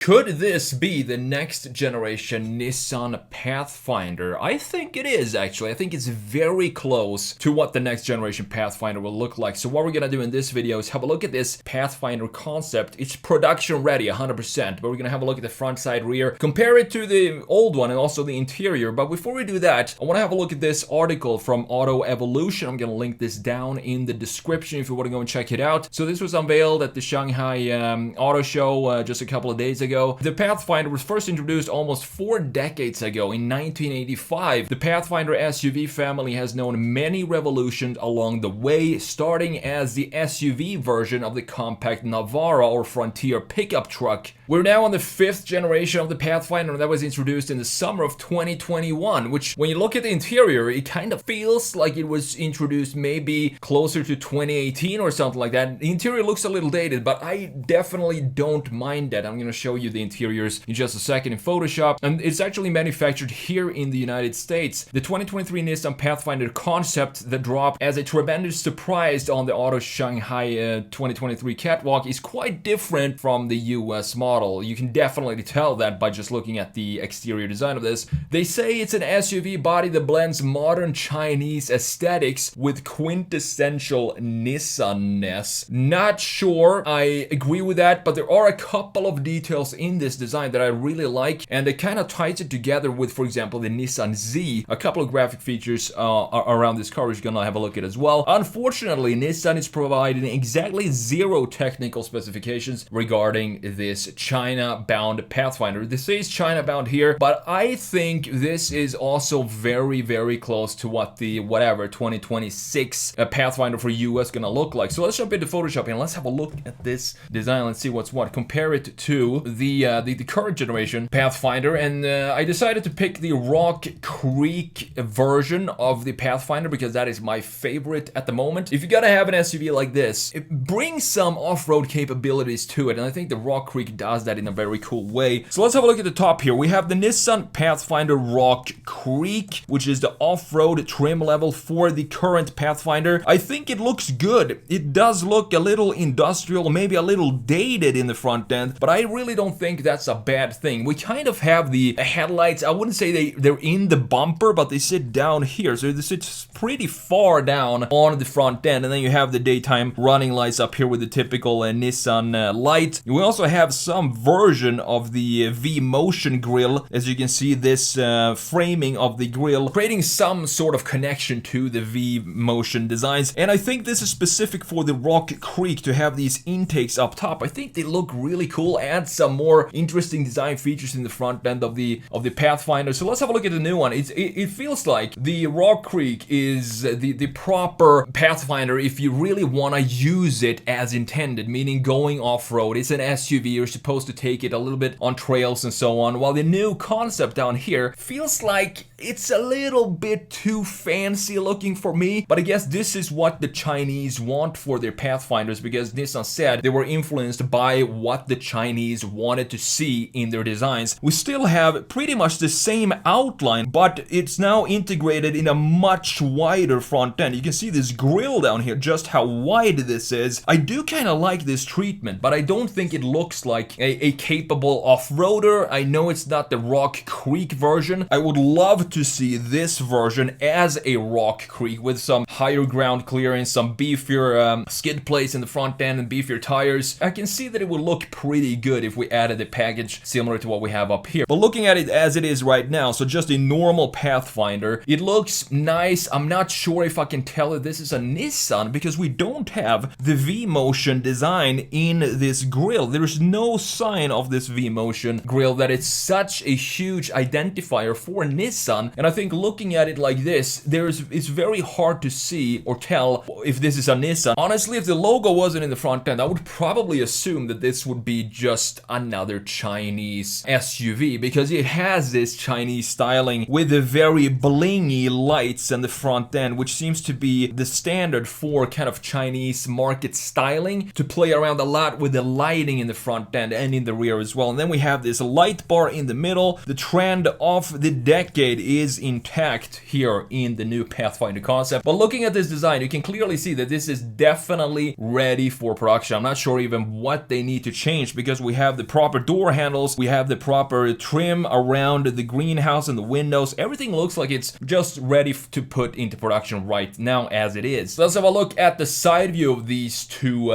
Could this be the next generation Nissan Pathfinder? I think it is, actually. I think it's very close to what the next generation Pathfinder will look like. So what we're gonna do in this video is have a look at this Pathfinder concept. It's production ready 100%, but we're gonna have a look at the front, side, rear, compare it to the old one and also the interior. But before we do that, I wanna have a look at this article from Auto Evolution. I'm gonna link this down in the description if you wanna go and check it out. So this was unveiled at the Shanghai Auto Show just a couple of days ago. The Pathfinder was first introduced almost 4 decades ago in 1985. The Pathfinder SUV family has known many revolutions along the way, starting as the SUV version of the compact Navara or Frontier pickup truck. We're now on the 5th generation of the Pathfinder that was introduced in the summer of 2021, which when you look at the interior, it kind of feels like it was introduced maybe closer to 2018 or something like that. The interior looks a little dated, but I definitely don't mind that. I'm going to show you the interiors in just a second in Photoshop, and it's actually manufactured here in the United States. The 2023 Nissan Pathfinder concept that dropped as a tremendous surprise on the Auto Shanghai 2023 catwalk is quite different from the US model. You can definitely tell that by just looking at the exterior design of this. They say it's an SUV body that blends modern Chinese aesthetics with quintessential Nissan-ness. Not sure I agree with that, but there are a couple of details in this design that I really like, and it kind of ties it together with, for example, the Nissan Z. A couple of graphic features around this car we're gonna have a look at as well. Unfortunately, Nissan is providing exactly 0 technical specifications regarding this China-bound Pathfinder. This says China-bound here, but I think this is also very, very close to what the 2026 Pathfinder for US gonna look like. So let's jump into Photoshop and let's have a look at this design. Let's see what's what. Compare it to the current generation Pathfinder, and I decided to pick the Rock Creek version of the Pathfinder because that is my favorite at the moment. If you gotta have an SUV like this, it brings some off-road capabilities to it, and I think the Rock Creek does that in a very cool way. So let's have a look at the top here. We have the Nissan Pathfinder Rock Creek, which is the off-road trim level for the current Pathfinder. I think it looks good. It does look a little industrial, maybe a little dated in the front end, but I really don't think that's a bad thing. We kind of have the headlights, I wouldn't say they're in the bumper, but they sit down here, so they sit pretty far down on the front end, and then you have the daytime running lights up here with the typical Nissan light. We also have some version of the V-Motion grille. As you can see, this framing of the grille creating some sort of connection to the V-Motion designs, and I think this is specific for the Rock Creek to have these intakes up top. I think they look really cool, add some more interesting design features in the front end of the Pathfinder. So let's have a look at the new one. It feels like the Rock Creek is the proper Pathfinder if you really want to use it as intended, meaning going off-road. It's an SUV, you're supposed to take it a little bit on trails and so on, while the new concept down here feels like it's a little bit too fancy looking for me, but I guess this is what the Chinese want for their Pathfinders, because Nissan said they were influenced by what the Chinese wanted to see in their designs. We still have pretty much the same outline, but it's now integrated in a much wider front end. You can see this grille down here, just how wide this is. I do kind of like this treatment, but I don't think it looks like a capable off-roader. I know it's not the Rock Creek version. I would love to see this version as a Rock Creek with some higher ground clearance, some beefier skid plates in the front end and beefier tires. I can see that it would look pretty good if we added a package similar to what we have up here. But looking at it as it is right now, so just a normal Pathfinder, it looks nice. I'm not sure if I can tell that this is a Nissan because we don't have the V-Motion design in this grille. There's no sign of this V-Motion grille that it's such a huge identifier for Nissan, and I think looking at it like this, it's very hard to see or tell if this is a Nissan. Honestly, if the logo wasn't in the front end, I would probably assume that this would be just another Chinese SUV because it has this Chinese styling with the very blingy lights and the front end, which seems to be the standard for kind of Chinese market styling, to play around a lot with the lighting in the front end and in the rear as well. And then we have this light bar in the middle. The trend of the decade is intact here in the new Pathfinder concept. But looking at this design, you can clearly see that this is definitely ready for production. I'm not sure even what they need to change because we have the proper door handles, we have the proper trim around the greenhouse and the windows. Everything looks like it's just ready to put into production right now as it is. So let's have a look at the side view of these two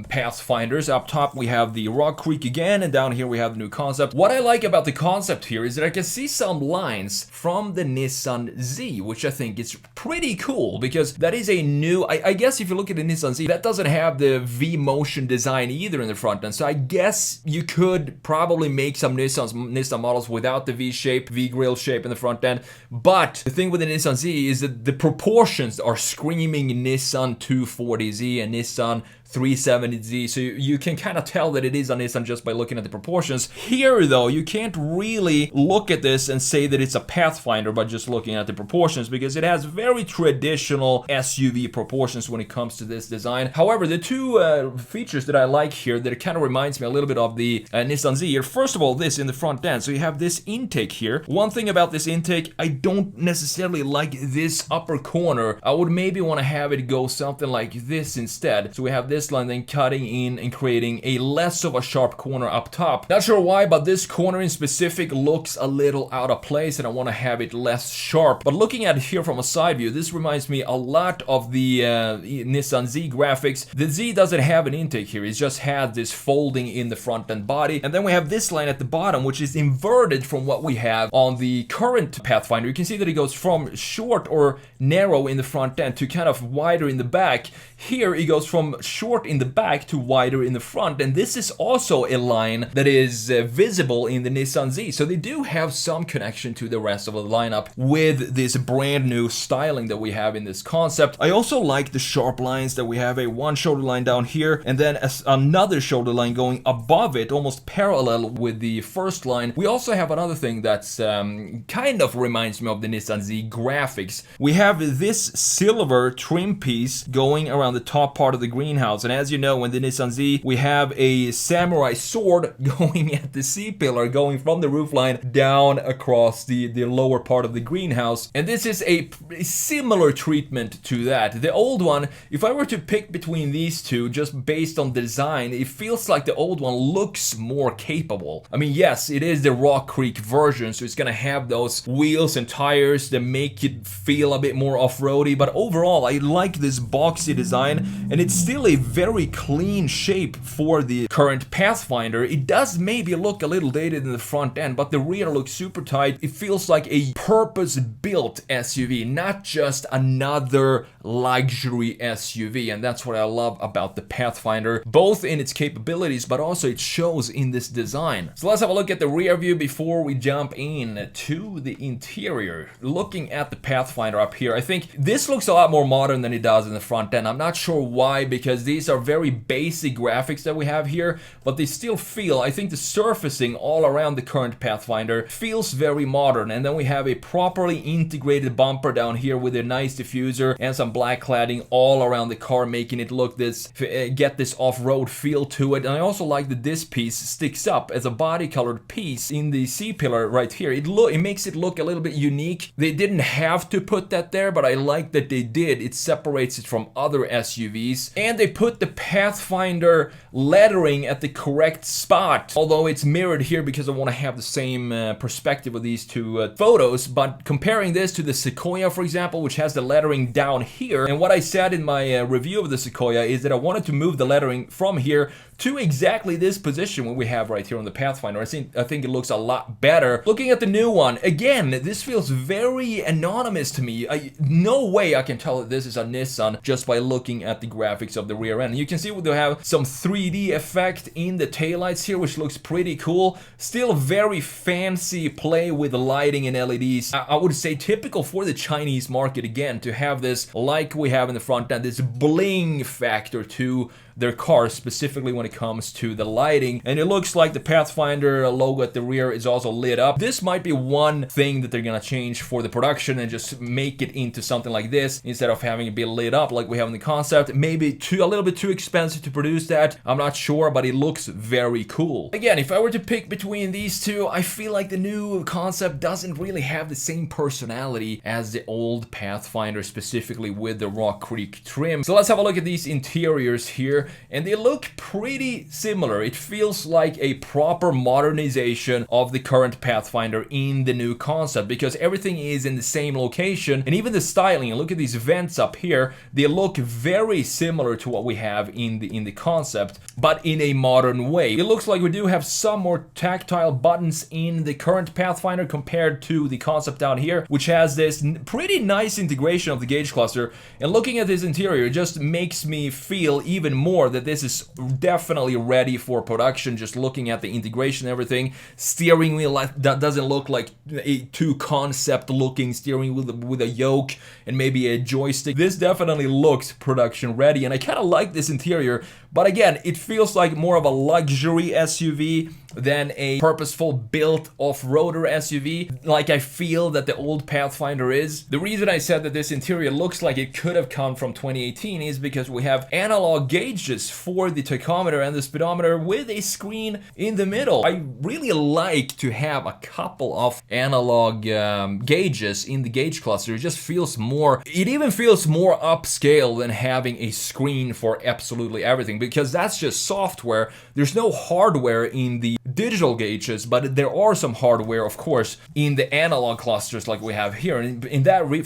Pathfinders. Up top we have the Rock Creek again, and down here we have the new concept. What I like about the concept here is that I can see some lines from the Nissan Z, which I think is pretty cool, because that is a new, I guess if you look at the Nissan Z, that doesn't have the V-motion design either in the front end. So I guess you could probably make some Nissan models without the V-shape, V-grill shape in the front end. But the thing with the Nissan Z is that the proportions are screaming Nissan 240Z and Nissan 370Z, so you can kind of tell that it is a Nissan just by looking at the proportions. Here though, you can't really look at this and say that it's a Pathfinder by just looking at the proportions, because it has very traditional SUV proportions when it comes to this design. However, the two features that I like here that it kind of reminds me a little bit of the Nissan Z here. First of all, this in the front end, so you have this intake here. One thing about this intake, I don't necessarily like this upper corner. I would maybe want to have it go something like this instead. So we have this line then cutting in and creating a less of a sharp corner up top. Not sure why, but this corner in specific looks a little out of place and I want to have it less sharp. But looking at it here from a side view, this reminds me a lot of the Nissan Z graphics. The Z doesn't have an intake here, it just has this folding in the front end body. And then we have this line at the bottom, which is inverted from what we have on the current Pathfinder. You can see that it goes from short or narrow in the front end to kind of wider in the back. Here it goes from short in the back to wider in the front, and this is also a line that is visible in the Nissan Z, so they do have some connection to the rest of the lineup with this brand new styling that we have in this concept. I also like the sharp lines that we have, a one shoulder line down here and then another shoulder line going above it, almost parallel with the first line. We also have another thing that's kind of reminds me of the Nissan Z graphics. We have this silver trim piece going around the top part of the greenhouse, and as you know, in the Nissan Z, we have a samurai sword going at the C-pillar, going from the roofline down across the lower part of the greenhouse. And this is a similar treatment to that. The old one, if I were to pick between these two, just based on design, it feels like the old one looks more capable. I mean, yes, it is the Rock Creek version, so it's gonna have those wheels and tires that make it feel a bit more off-roady, but overall, I like this boxy design, and it's still a very clean shape for the current Pathfinder. It does maybe look a little dated in the front end, but the rear looks super tight. It feels like a purpose-built SUV, not just another luxury SUV, and that's what I love about the Pathfinder, both in its capabilities, but also it shows in this design. So let's have a look at the rear view before we jump in to the interior. Looking at the Pathfinder up here, I think this looks a lot more modern than it does in the front end. I'm not sure why, because these are very basic graphics that we have here, but they still feel, I think the surfacing all around the current Pathfinder feels very modern. And then we have a properly integrated bumper down here with a nice diffuser and some black cladding all around the car, making it look get this off-road feel to it. And I also like that this piece sticks up as a body colored piece in the C-pillar right here. It makes it look a little bit unique. They didn't have to put that there, but I like that they did. It separates it from other SUVs, and they put the Pathfinder lettering at the correct spot, although it's mirrored here because I want to have the same perspective of these two photos. But comparing this to the Sequoia, for example, which has the lettering down here, and what I said in my review of the Sequoia is that I wanted to move the lettering from here to exactly this position what we have right here on the Pathfinder. I think it looks a lot better. Looking at the new one, again, this feels very anonymous to me. No way I can tell that this is a Nissan just by looking at the graphics of the rear end. You can see we have some 3D effect in the taillights here, which looks pretty cool. Still very fancy play with the lighting and LEDs. I would say typical for the Chinese market, again, to have this like we have in the front end, this bling factor to their cars, specifically when it comes to the lighting. And it looks like the Pathfinder logo at the rear is also lit up. This might be one thing that they're gonna change for the production and just make it into something like this instead of having it be lit up like we have in the concept. Maybe a little bit too expensive to produce that, I'm not sure, but it looks very cool. Again, if I were to pick between these two, I feel like the new concept doesn't really have the same personality as the old Pathfinder, specifically with the Rock Creek trim. So let's have a look at these interiors here. here, and they look pretty similar. It feels like a proper modernization of the current Pathfinder in the new concept, because everything is in the same location, and even the styling, look at these vents up here, they look very similar to what we have in the concept, but in a modern way. It looks like we do have some more tactile buttons in the current Pathfinder compared to the concept down here, which has this pretty nice integration of the gauge cluster. And looking at this interior, it just makes me feel even more that this is definitely ready for production. Just looking at the integration and everything, steering wheel that doesn't look like a too concept looking steering wheel with a yoke and maybe a joystick. This definitely looks production ready, and I kind of like this interior. But again, it feels like more of a luxury SUV than a purposeful built off-roader SUV, like I feel that the old Pathfinder is. The reason I said that this interior looks like it could have come from 2018 is because we have analog gauges for the tachometer and the speedometer with a screen in the middle. I really like to have a couple of analog gauges in the gauge cluster. It just feels more, it even feels more upscale than having a screen for absolutely everything, because that's just software. There's no hardware in the digital gauges, but there are some hardware, of course, in the analog clusters like we have here. And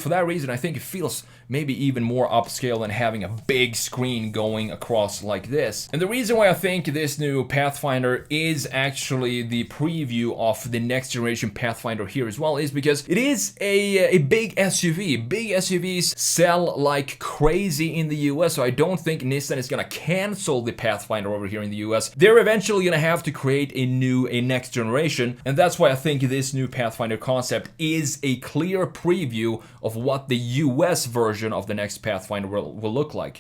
for that reason, I think it feels maybe even more upscale than having a big screen going across like this. And the reason why I think this new Pathfinder is actually the preview of the next generation Pathfinder here as well is because it is a big SUV. Big SUVs sell like crazy in the US, so I don't think Nissan is gonna cancel the Pathfinder over here in the US. They're eventually gonna have to create a next generation, and that's why I think this new Pathfinder concept is a clear preview of what the US version of the next Pathfinder will look like.